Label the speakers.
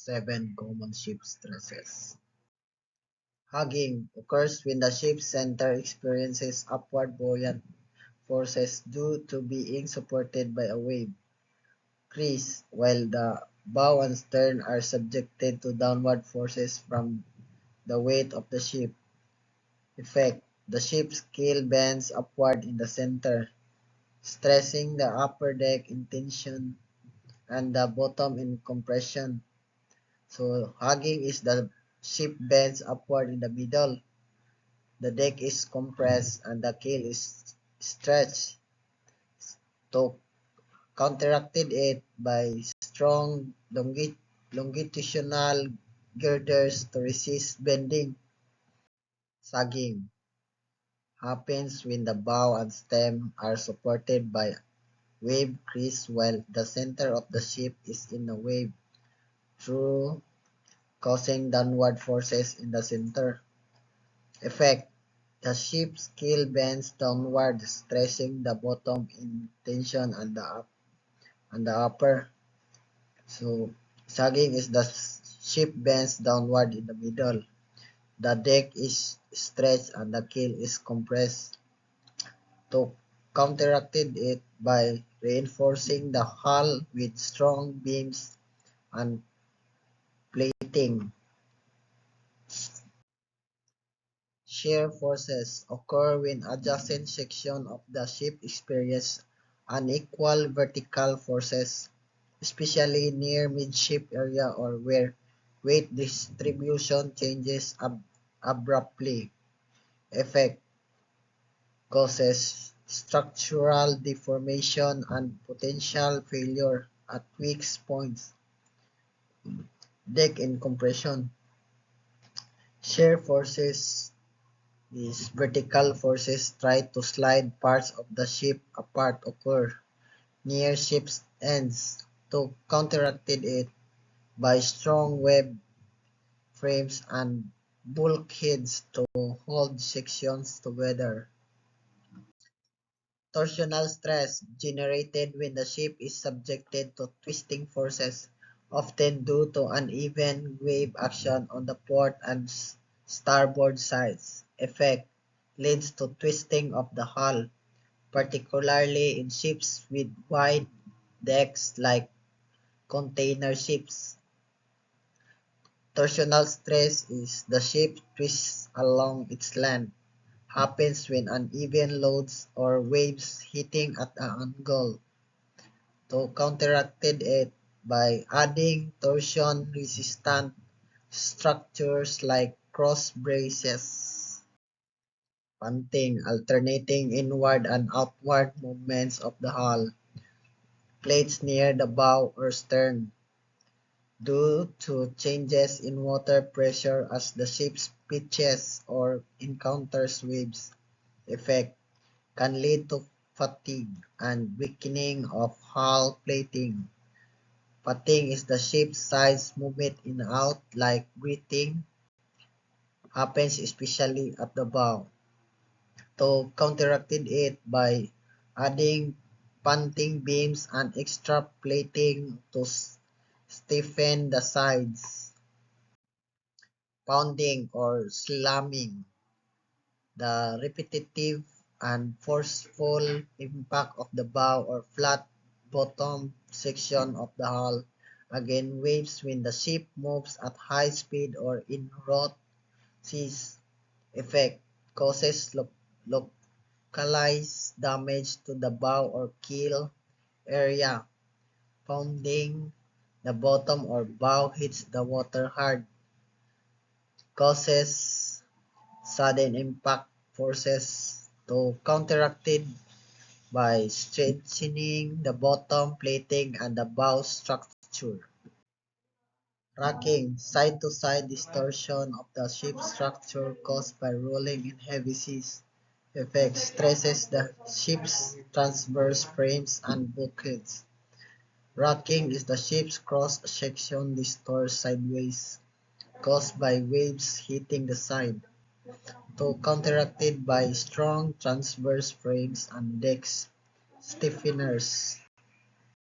Speaker 1: 7 common ship stresses. Hugging occurs when the ship's center experiences upward buoyant forces due to being supported by a wave. Crease, while the bow and stern are subjected to downward forces from the weight of the ship. Effect: the ship's keel bends upward in the center, stressing the upper deck in tension and the bottom in compression. So hugging is the ship bends upward in the middle, the deck is compressed, and the keel is stretched. To counteracted it by strong longitudinal girders to resist bending. Sagging happens when the bow and stem are supported by wave crease while the center of the ship is in a wave through causing downward forces in the center. Effect: the ship's keel bends downward, stressing the bottom in tension and the upper. So sagging is the ship bends downward in the middle. The deck is stretched and the keel is compressed. To counteracted it by reinforcing the hull with strong beams and plating. Shear forces occur when adjacent sections of the ship experience unequal vertical forces, especially near midship area or where weight distribution changes abruptly. Effect: causes structural deformation and potential failure at weak points. Deck and compression. Shear forces is vertical forces try to slide parts of the ship apart occur near ship's ends. To counteracted it by strong web frames and bulkheads to hold sections together. Torsional stress generated when the ship is subjected to twisting forces, often due to uneven wave action on the port and starboard sides. Effect: leads to twisting of the hull, particularly in ships with wide decks like container ships. Torsional stress is the ship twists along its length. Happens when uneven loads or waves hitting at an angle. To counteracted it by adding torsion-resistant structures like cross braces. Punting, alternating inward and outward movements of the hull. Plates near the bow or stern. Due to changes in water pressure as the ship pitches or encounters waves. Effect: can lead to fatigue and weakening of hull plating. Fatting is the ship's side's movement in and out like breathing, happens especially at the bow. To counteracted it by adding punting beams and extra plating to stiffen the sides. Pounding or slamming, the repetitive and forceful impact of the bow or flat bottom section of the hull against waves when the ship moves at high speed or in rough seas. Effect: causes localized damage to the bow or keel area. Pounding the bottom or bow hits the water hard. Causes sudden impact forces. To counteracted by strengthening the bottom plating and the bow structure. Rocking, side-to-side distortion of the ship's structure caused by rolling in heavy seas. Effect: stresses the ship's transverse frames and bulkheads. Rocking is the ship's cross-section distorts sideways, caused by waves hitting the side. To counteracted by strong transverse frames and decks stiffeners.